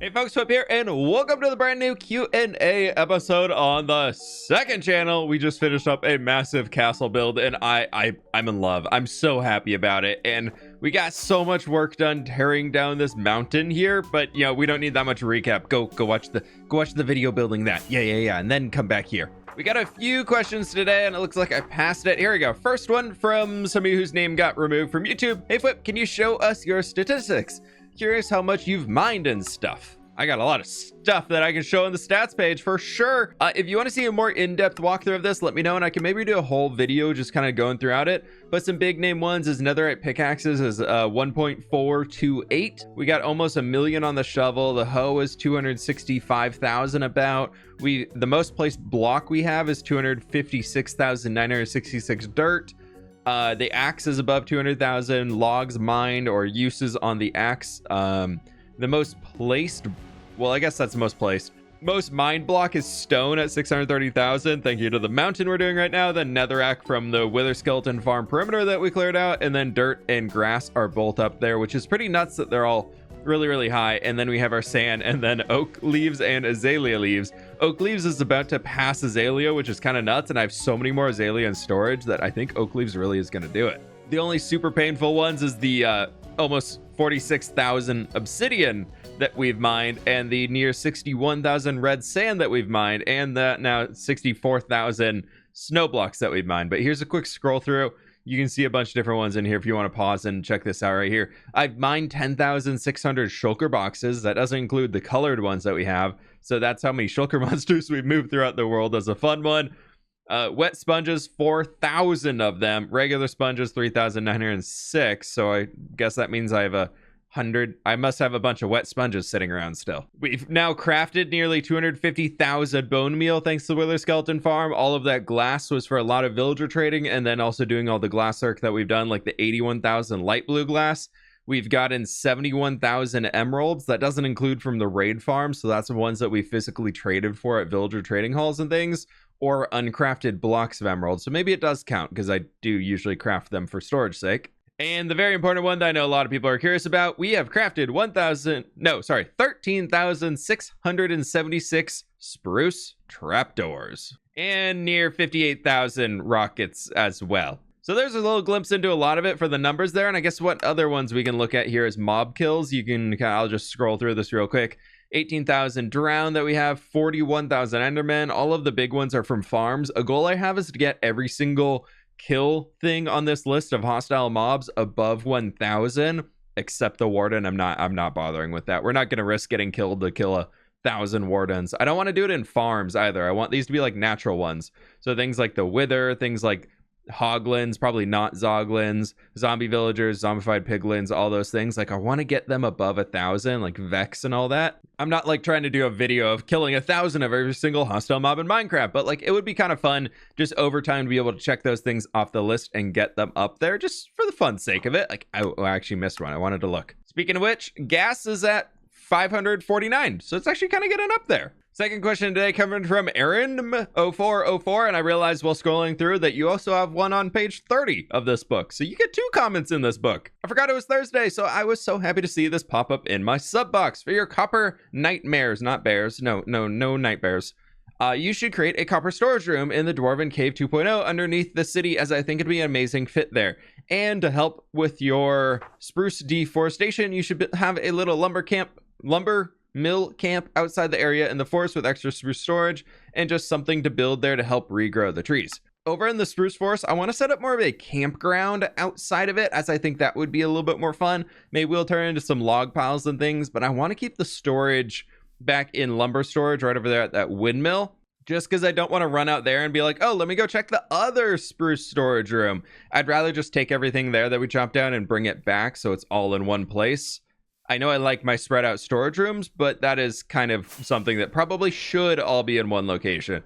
Hey folks, fWhip here, and welcome to the brand new Q&A episode on the second channel. We just finished up a massive castle build, and I'm in love. I'm so happy about it, and we got so much work done tearing down this mountain here. But you know, we don't need that much recap. Go watch the video building that. Yeah, and then come back here. We got a few questions today, and it looks like I passed it. Here we go. First one from somebody whose name got removed from YouTube. Hey fWhip, can you show us your statistics? Curious how much you've mined and stuff. I got a lot of stuff that I can show on the stats page for sure. If you want to see a more in-depth walkthrough of this, let me know, and I can maybe do a whole video just kind of going throughout it. But some big name ones is netherite pickaxes is 1.428. We got almost 1 million on the shovel. The hoe is 265,000 about. The most placed block we have is 256,966 dirt. The axe is above 200,000 logs mined or uses on the axe. The most placed, well, I guess that's the most placed. Most mined block is stone at 630,000. Thank you to the mountain we're doing right now. The netherrack from the wither skeleton farm perimeter that we cleared out, and then dirt and grass are both up there, which is pretty nuts that they're all really high. And then we have our sand, and then oak leaves and azalea leaves. Oak leaves is about to pass azalea, which is kind of nuts, and I have so many more azalea in storage that I think oak leaves really is going to do it. The only super painful ones is the almost 46,000 obsidian that we've mined, and the near 61,000 red sand that we've mined, and the now 64,000 snow blocks that we've mined. But here's a quick scroll through. You can see a bunch of different ones in here if you want to pause and check this out right here. I've mined 10,600 shulker boxes. That doesn't include the colored ones that we have. So that's how many shulker monsters we've moved throughout the world. As a fun one. Wet sponges, 4,000 of them. Regular sponges, 3,906. So I guess that means I have 100. I must have a bunch of wet sponges sitting around still. We've now crafted nearly 250,000 bone meal thanks to the wither skeleton farm. All of that glass was for a lot of villager trading, and then also doing all the glass work that we've done, like the 81,000 light blue glass. We've gotten 71,000 emeralds. That doesn't include from the raid farm, so that's the ones that we physically traded for at villager trading halls and things, or uncrafted blocks of emeralds. So maybe it does count, because I do usually craft them for storage sake. And the very important one that I know a lot of people are curious about, we have crafted 13,676 spruce trapdoors and near 58,000 rockets as well. So there's a little glimpse into a lot of it for the numbers there. And I guess what other ones we can look at here is mob kills. I'll just scroll through this real quick. 18,000 drown that we have, 41,000 endermen. All of the big ones are from farms. A goal I have is to get every single kill thing on this list of hostile mobs above 1,000, except the warden. I'm not bothering with that. We're not going to risk getting killed to kill 1,000 wardens. I don't want to do it in farms either. I want these to be like natural ones. So things like the wither, things like hoglins, probably not zoglins, zombie villagers, zombified piglins, all those things. Like I want to get them above 1,000, like Vex and all that. I'm not like trying to do a video of killing 1,000 of every single hostile mob in Minecraft, but like it would be kind of fun just over time to be able to check those things off the list and get them up there just for the fun sake of it. Like I actually missed one. I wanted to look. Speaking of which, gas is at 549, so it's actually kind of getting up there. Second question today coming from Aaron0404, and I realized while scrolling through that you also have one on page 30 of this book. So you get 2 comments in this book. I forgot it was Thursday, so I was so happy to see this pop up in my sub box for your copper nightmares, not bears. No night bears. You should create a copper storage room in the Dwarven Cave 2.0 underneath the city, as I think it'd be an amazing fit there. And to help with your spruce deforestation, you should have a little lumber mill camp outside the area in the forest with extra spruce storage and just something to build there to help regrow the trees. Over in the spruce forest, I want to set up more of a campground outside of it, as I think that would be a little bit more fun. Maybe we'll turn into some log piles and things, but I want to keep the storage back in lumber storage right over there at that windmill, just because I don't want to run out there and be like, oh, let me go check the other spruce storage room. I'd rather just take everything there that we chopped down and bring it back so it's all in one place. I know I like my spread out storage rooms, but that is kind of something that probably should all be in one location.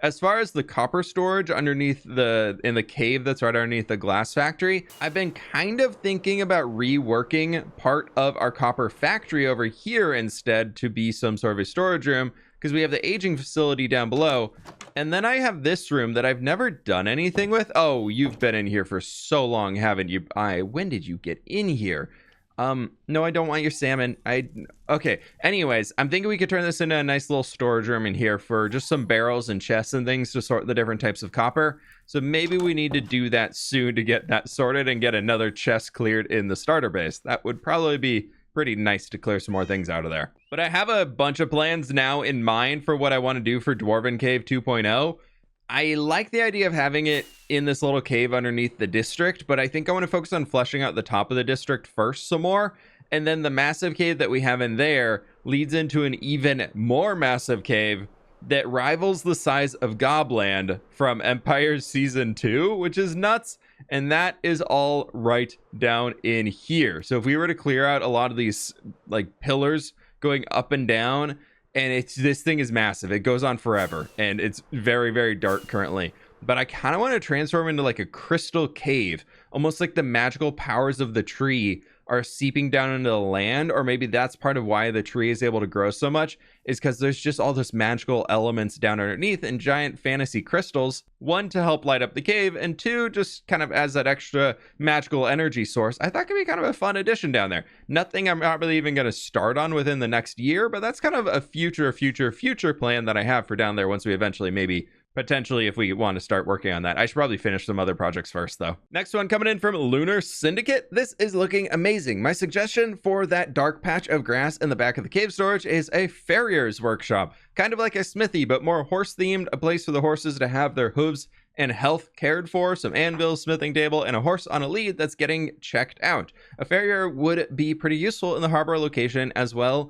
As far as the copper storage underneath in the cave that's right underneath the glass factory, I've been kind of thinking about reworking part of our copper factory over here instead to be some sort of a storage room, because we have the aging facility down below. And then I have this room that I've never done anything with. Oh, you've been in here for so long, haven't you? When did you get in here? No, I don't want your salmon. Okay. Anyways, I'm thinking we could turn this into a nice little storage room in here for just some barrels and chests and things to sort the different types of copper. So maybe we need to do that soon to get that sorted and get another chest cleared in the starter base. That would probably be pretty nice to clear some more things out of there. But I have a bunch of plans now in mind for what I want to do for Dwarven Cave 2.0. I like the idea of having it in this little cave underneath the district, but I think I want to focus on fleshing out the top of the district first some more. And then the massive cave that we have in there leads into an even more massive cave that rivals the size of Gobland from Empire Season 2, which is nuts. And that is all right down in here. So if we were to clear out a lot of these like pillars going up and down, and this thing is massive. It goes on forever, and it's very, very dark currently. But I kind of want to transform into like a crystal cave, almost like the magical powers of the tree are seeping down into the land, or maybe that's part of why the tree is able to grow so much, is because there's just all this magical elements down underneath and giant fantasy crystals, one to help light up the cave, and two just kind of as that extra magical energy source. I thought could be kind of a fun addition down there. Nothing I'm not really even going to start on within the next year, but that's kind of a future plan that I have for down there once we eventually maybe potentially, if we want to start working on that. I should probably finish some other projects first, though. Next one coming in from Lunar Syndicate. This is looking amazing. My suggestion for that dark patch of grass in the back of the cave storage is a farrier's workshop. Kind of like a smithy, but more horse-themed, a place for the horses to have their hooves and health cared for, some anvils, smithing table, and a horse on a lead that's getting checked out. A farrier would be pretty useful in the harbor location as well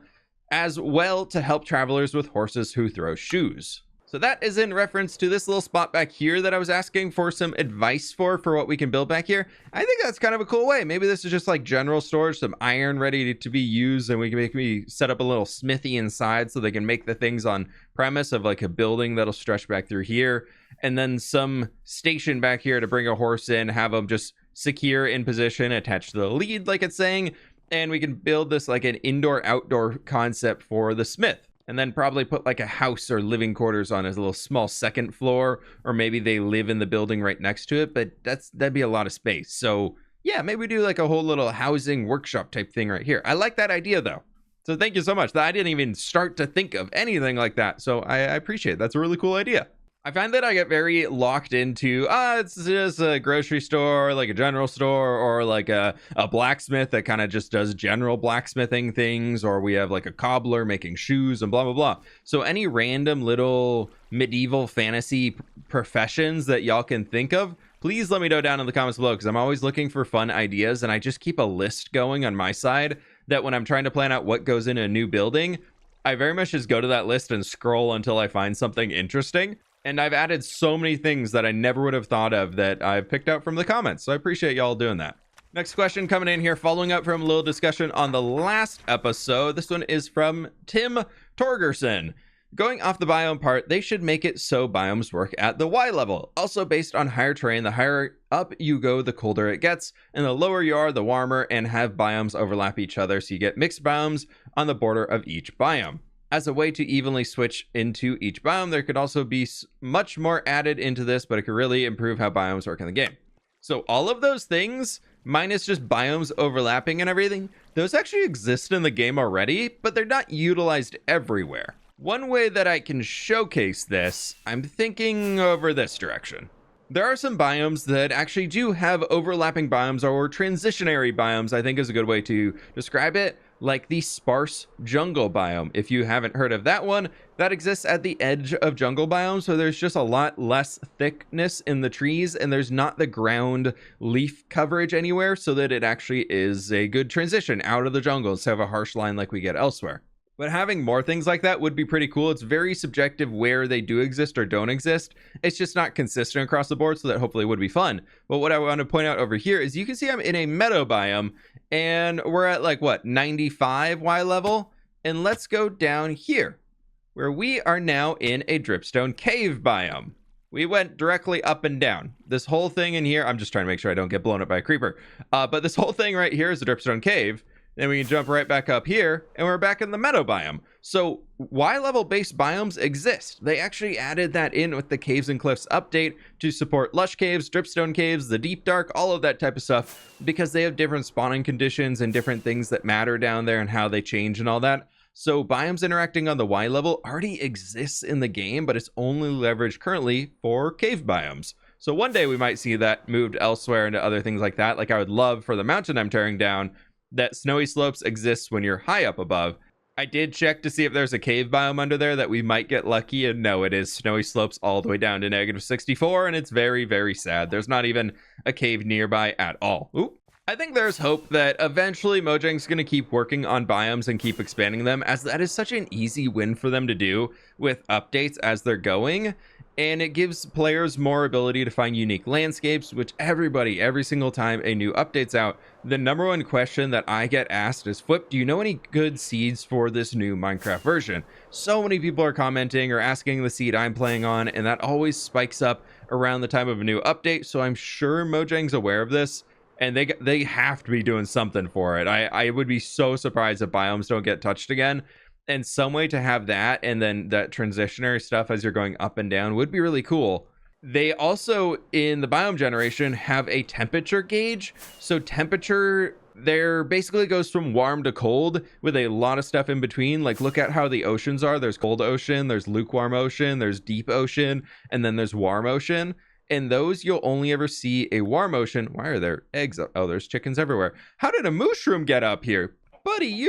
to help travelers with horses who throw shoes. So that is in reference to this little spot back here that I was asking for some advice for what we can build back here. I think that's kind of a cool way. Maybe this is just like general storage, some iron ready to be used, and we can maybe set up a little smithy inside so they can make the things on premise of like a building that'll stretch back through here. And then some station back here to bring a horse in, have them just secure in position, attached to the lead like it's saying. And we can build this like an indoor-outdoor concept for the smith. And then probably put like a house or living quarters on as a little small second floor, or maybe they live in the building right next to it, but that'd be a lot of space. So yeah, maybe we do like a whole little housing workshop type thing right here. I like that idea though. So thank you so much. I didn't even start to think of anything like that. So I appreciate it. That's a really cool idea. I find that I get very locked into, it's just a grocery store, like a general store, or like a blacksmith that kind of just does general blacksmithing things, or we have like a cobbler making shoes and blah, blah, blah. So any random little medieval fantasy professions that y'all can think of, please let me know down in the comments below, because I'm always looking for fun ideas, and I just keep a list going on my side that when I'm trying to plan out what goes in a new building, I very much just go to that list and scroll until I find something interesting. And I've added so many things that I never would have thought of that I've picked out from the comments. So I appreciate y'all doing that. Next question coming in here, following up from a little discussion on the last episode. This one is from Tim Torgerson. Going off the biome part, they should make it so biomes work at the Y level. Also based on higher terrain, the higher up you go, the colder it gets. And the lower you are, the warmer, and have biomes overlap each other. So you get mixed biomes on the border of each biome. As a way to evenly switch into each biome, there could also be much more added into this, but it could really improve how biomes work in the game. So all of those things, minus just biomes overlapping and everything, those actually exist in the game already, but they're not utilized everywhere. One way that I can showcase this, I'm thinking over this direction. There are some biomes that actually do have overlapping biomes, or transitionary biomes, I think is a good way to describe it. Like the sparse jungle biome. If you haven't heard of that one, that exists at the edge of jungle biomes, so there's just a lot less thickness in the trees, and there's not the ground leaf coverage anywhere, so that it actually is a good transition out of the jungle instead of a harsh line like we get elsewhere. But having more things like that would be pretty cool. It's very subjective where they do exist or don't exist. It's just not consistent across the board, so that hopefully would be fun. But what I want to point out over here is you can see I'm in a meadow biome, and we're at like, what, 95 Y level? And let's go down here, where we are now in a dripstone cave biome. We went directly up and down. This whole thing in here, I'm just trying to make sure I don't get blown up by a creeper. But this whole thing right here is a dripstone cave. Then we can jump right back up here, and we're back in the meadow biome. So Y-level based biomes exist. They actually added that in with the Caves and Cliffs update to support lush caves, dripstone caves, the deep dark, all of that type of stuff, because they have different spawning conditions and different things that matter down there and how they change and all that. So biomes interacting on the Y level already exists in the game, but it's only leveraged currently for cave biomes. So one day we might see that moved elsewhere into other things like that. Like I would love for the mountain I'm tearing down, that snowy slopes exists when you're high up above. I did check to see if there's a cave biome under there that we might get lucky, and no, it is snowy slopes all the way down to -64, and it's very, very sad. There's not even a cave nearby at all. Ooh. I think there's hope that eventually Mojang's going to keep working on biomes and keep expanding them, as that is such an easy win for them to do with updates as they're going. And it gives players more ability to find unique landscapes, which every single time a new update's out, the number one question that I get asked is, fWhip, do you know any good seeds for this new Minecraft version? So many people are commenting or asking the seed I'm playing on, and that always spikes up around the time of a new update. So I'm sure Mojang's aware of this, and they have to be doing something for it. I would be so surprised if biomes don't get touched again. And some way to have that, and then that transitionary stuff as you're going up and down, would be really cool. They also, in the biome generation, have a temperature gauge. So temperature there basically goes from warm to cold with a lot of stuff in between. Like look at how the oceans are. There's cold ocean, there's lukewarm ocean, there's deep ocean, and then there's warm ocean. And those you'll only ever see a warm ocean. Why are there eggs? Oh, there's chickens everywhere. How did a mushroom get up here? Buddy,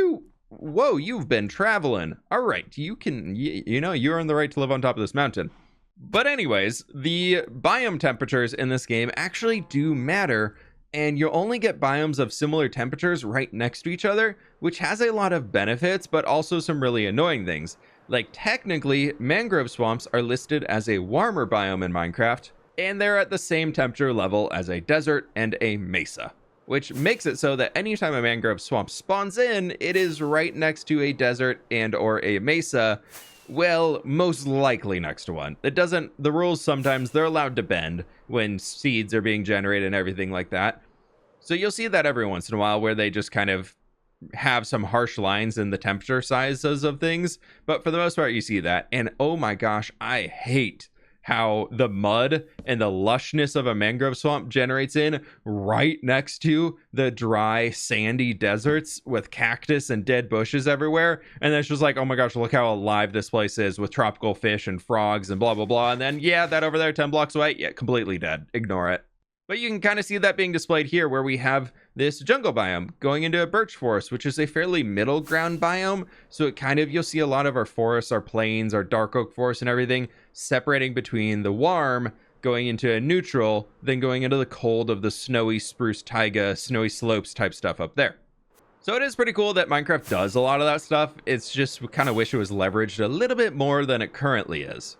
whoa, you've been traveling. All right, you can, you know, you earn the right to live on top of this mountain. But anyways, the biome temperatures in this game actually do matter, and you'll only get biomes of similar temperatures right next to each other, which has a lot of benefits, but also some really annoying things. Like technically, mangrove swamps are listed as a warmer biome in Minecraft, and they're at the same temperature level as a desert and a mesa, which makes it so that anytime a mangrove swamp spawns in, it is right next to a desert and or a mesa. Well, most likely next to one. The rules sometimes, they're allowed to bend when seeds are being generated and everything like that. So you'll see that every once in a while where they just kind of have some harsh lines in the temperature sizes of things. But for the most part, you see that. And oh my gosh, I hate how the mud and the lushness of a mangrove swamp generates in right next to the dry sandy deserts with cactus and dead bushes everywhere. And then it's just like, oh my gosh, look how alive this place is with tropical fish and frogs and blah blah blah. And then yeah, that over there 10 blocks away, yeah, completely dead, ignore it. But you can kind of see that being displayed here where we have this jungle biome going into a birch forest, which is a fairly middle ground biome. So it kind of, you'll see a lot of our forests, our plains, our dark oak forests and everything separating between the warm going into a neutral, then going into the cold of the snowy spruce taiga, snowy slopes type stuff up there. So it is pretty cool that Minecraft does a lot of that stuff. It's just, we kind of wish it was leveraged a little bit more than it currently is.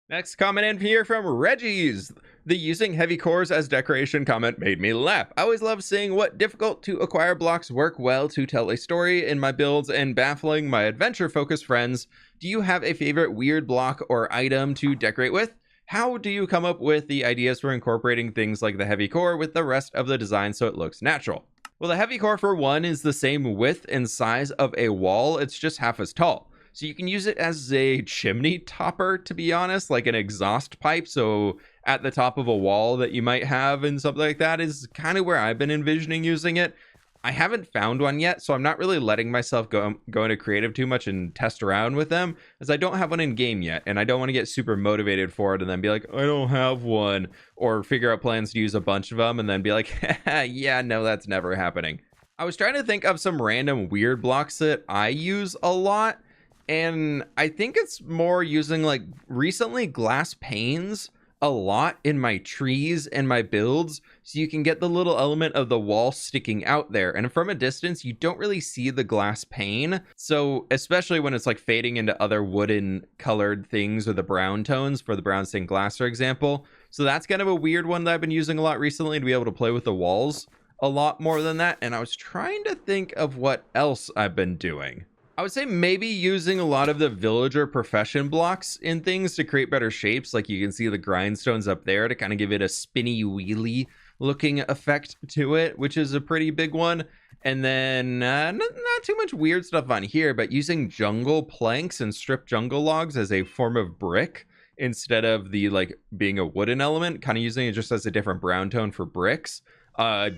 Next comment in here from Reggie's. The using heavy cores as decoration comment made me laugh. I always love seeing what difficult to acquire blocks work well to tell a story in my builds and baffling my adventure focused friends. Do you have a favorite weird block or item to decorate with? How do you come up with the ideas for incorporating things like the heavy core with the rest of the design so it looks natural? Well, the heavy core for one is the same width and size of a wall. It's just half as tall. So you can use it as a chimney topper, to be honest, like an exhaust pipe. So at the top of a wall that you might have and something like that is kind of where I've been envisioning using it. I haven't found one yet, so I'm not really letting myself go into creative too much and test around with them, as I don't have one in game yet, and I don't want to get super motivated for it and then be like, I don't have one, or figure out plans to use a bunch of them and then be like, yeah, no, that's never happening. I was trying to think of some random weird blocks that I use a lot, and I think it's more using like recently glass panes a lot in my trees and my builds, so you can get the little element of the wall sticking out there, and from a distance you don't really see the glass pane, so especially when it's like fading into other wooden colored things or the brown tones for the brown stained glass, for example. So that's kind of a weird one that I've been using a lot recently to be able to play with the walls a lot more than that. And I was trying to think of what else I've been doing. I would say maybe using a lot of the villager profession blocks in things to create better shapes. Like you can see the grindstones up there to kind of give it a spinny wheelie looking effect to it, which is a pretty big one. And then not too much weird stuff on here, but using jungle planks and strip jungle logs as a form of brick instead of the like being a wooden element, kind of using it just as a different brown tone for bricks.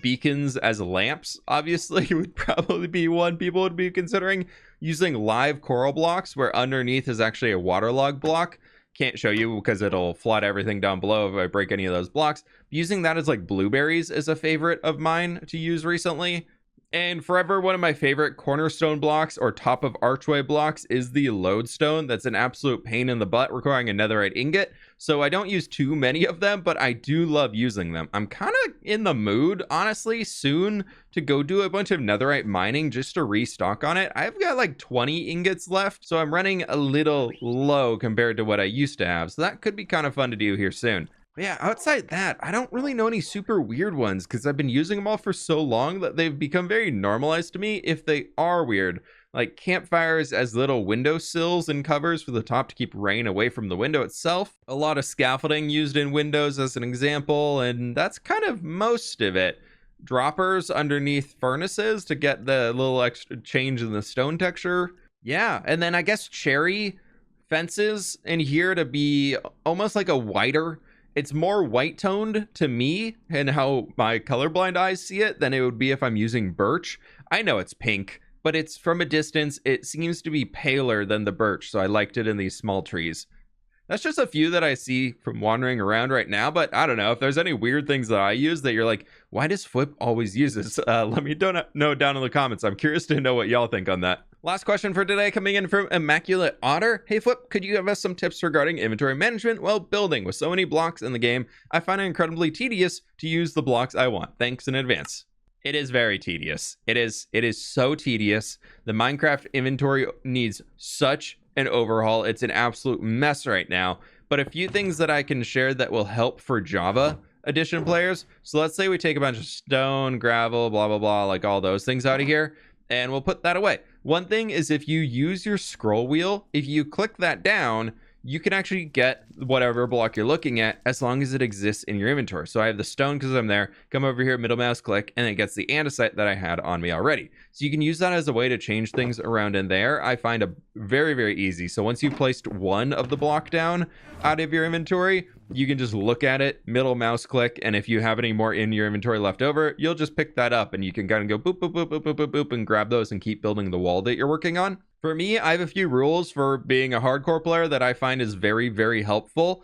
Beacons as lamps obviously would probably be one people would be considering. Using live coral blocks where underneath is actually a waterlog block. Can't show you because it'll flood everything down below if I break any of those blocks. Using that as like blueberries is a favorite of mine to use recently. And forever, one of my favorite cornerstone blocks or top of archway blocks is the lodestone. That's an absolute pain in the butt, requiring a netherite ingot. So I don't use too many of them, but I do love using them. I'm kind of in the mood, honestly, soon to go do a bunch of netherite mining just to restock on it. I've got like 20 ingots left, so I'm running a little low compared to what I used to have. So that could be kind of fun to do here soon. But yeah, outside that, I don't really know any super weird ones because I've been using them all for so long that they've become very normalized to me if they are weird. Like campfires as little window sills and covers for the top to keep rain away from the window itself. A lot of scaffolding used in windows as an example, and that's kind of most of it. Droppers underneath furnaces to get the little extra change in the stone texture. Yeah, and then I guess cherry fences in here to be almost like a whiter. It's more white toned to me and how my colorblind eyes see it than it would be if I'm using birch. I know it's pink, but it's from a distance. It seems to be paler than the birch, so I liked it in these small trees. That's just a few that I see from wandering around right now, but I don't know if there's any weird things that I use that you're like, why does fWhip always use this? Let me know down in the comments. I'm curious to know what y'all think on that. Last question for today coming in from Immaculate Otter. Hey fWhip, could you give us some tips regarding inventory management while building? With so many blocks in the game, I find it incredibly tedious to use the blocks I want. Thanks in advance. It is very tedious. It is so tedious. The Minecraft inventory needs such an overhaul. It's an absolute mess right now. But a few things that I can share that will help for Java edition players. So let's say we take a bunch of stone, gravel, blah, blah, blah, like all those things out of here, and we'll put that away. One thing is if you use your scroll wheel, if you click that down, you can actually get whatever block you're looking at as long as it exists in your inventory. So I have the stone because I'm there, come over here, middle mouse click, and it gets the andesite that I had on me already. So you can use that as a way to change things around in there. I find a very, very easy. So once you've placed one of the block down out of your inventory, you can just look at it, middle mouse click, and if you have any more in your inventory left over, you'll just pick that up and you can kind of go boop, boop, boop, boop, boop, boop, boop, and grab those and keep building the wall that you're working on. For me, I have a few rules for being a hardcore player that I find is very, very helpful.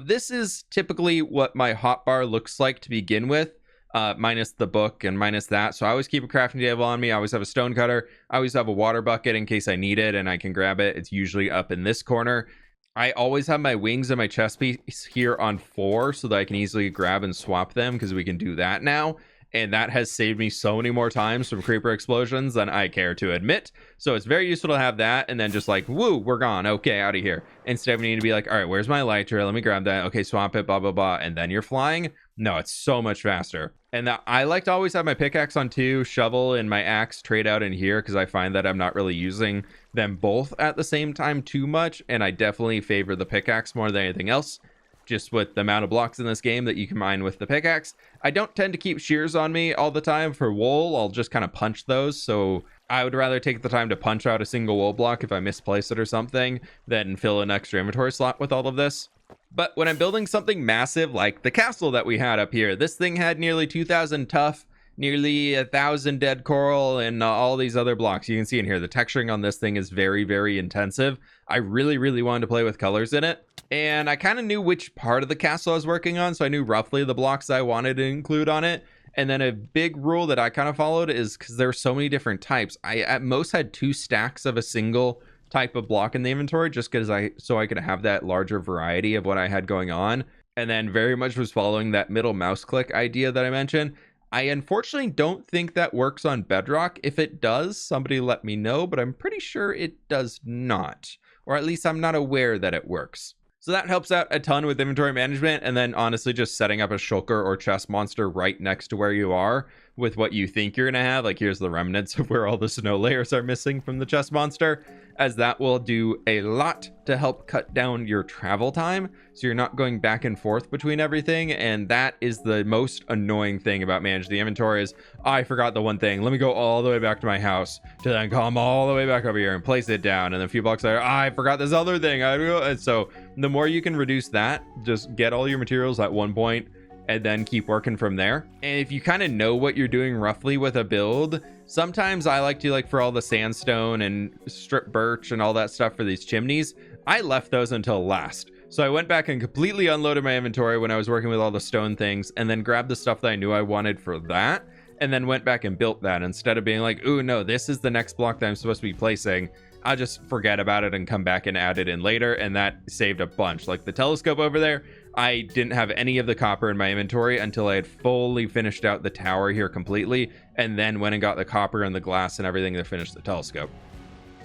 This is typically what my hotbar looks like to begin with, minus the book and minus that. So I always keep a crafting table on me. I always have a stone cutter. I always have a water bucket in case I need it and I can grab it. It's usually up in this corner. I always have my wings and my chest piece here on 4 so that I can easily grab and swap them because we can do that now. And that has saved me so many more times from creeper explosions than I care to admit. So it's very useful to have that and then just like, woo, we're gone. Okay, out of here. Instead of needing to be like, all right, where's my elytra? Let me grab that. Okay, swap it, blah, blah, blah. And then you're flying. No, it's so much faster. And I like to always have my pickaxe on 2, shovel and my axe trade out in here because I find that I'm not really using them both at the same time too much. And I definitely favor the pickaxe more than anything else. Just with the amount of blocks in this game that you can mine with the pickaxe. I don't tend to keep shears on me all the time for wool. I'll just kind of punch those. So I would rather take the time to punch out a single wool block if I misplace it or something than fill an extra inventory slot with all of this. But when I'm building something massive like the castle that we had up here, this thing had nearly 2,000 tough, nearly 1,000 dead coral, and all these other blocks. You can see in here, the texturing on this thing is very, very intensive. I really, really wanted to play with colors in it. And I kind of knew which part of the castle I was working on, so I knew roughly the blocks I wanted to include on it. And then a big rule that I kind of followed is because there are so many different types. I at most had 2 stacks of a single type of block in the inventory just because I could have that larger variety of what I had going on. And then very much was following that middle mouse click idea that I mentioned. I unfortunately don't think that works on Bedrock. If it does, somebody let me know, but I'm pretty sure it does not. Or at least I'm not aware that it works. So that helps out a ton with inventory management, and then honestly just setting up a shulker or chest monster right next to where you are with what you think you're gonna have. Like, here's the remnants of where all the snow layers are missing from the chest monster, as that will do a lot to help cut down your travel time, so you're not going back and forth between everything. And that is the most annoying thing about managing the inventory is, I forgot the one thing, let me go all the way back to my house to then come all the way back over here and place it down, and then a few blocks later, I forgot this other thing. And so the more you can reduce that, just get all your materials at one point and then keep working from there. And if you kind of know what you're doing roughly with a build, sometimes I like to, like, for all the sandstone and strip birch and all that stuff for these chimneys, I left those until last. So I went back and completely unloaded my inventory when I was working with all the stone things, and then grabbed the stuff that I knew I wanted for that, and then went back and built that, instead of being like, ooh, no, this is the next block that I'm supposed to be placing. I'll just forget about it and come back and add it in later, and that saved a bunch. Like the telescope over there, I didn't have any of the copper in my inventory until I had fully finished out the tower here completely, and then went and got the copper and the glass and everything to finish the telescope.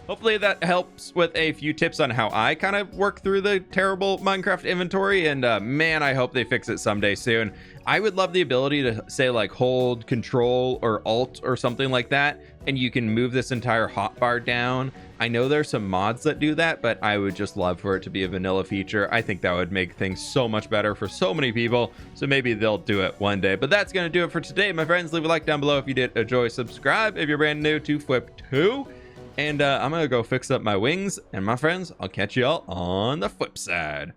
Hopefully that helps with a few tips on how I kind of work through the terrible Minecraft inventory, and man, I hope they fix it someday soon. I would love the ability to say, like, hold Control or Alt or something like that, and you can move this entire hotbar down. I know there's some mods that do that, but I would just love for it to be a vanilla feature. I think that would make things so much better for so many people, so maybe they'll do it one day. But that's going to do it for today, my friends. Leave a like down below if you did enjoy. Subscribe if you're brand new to fWhiptwo. And I'm going to go fix up my wings. And my friends, I'll catch y'all on the flip side.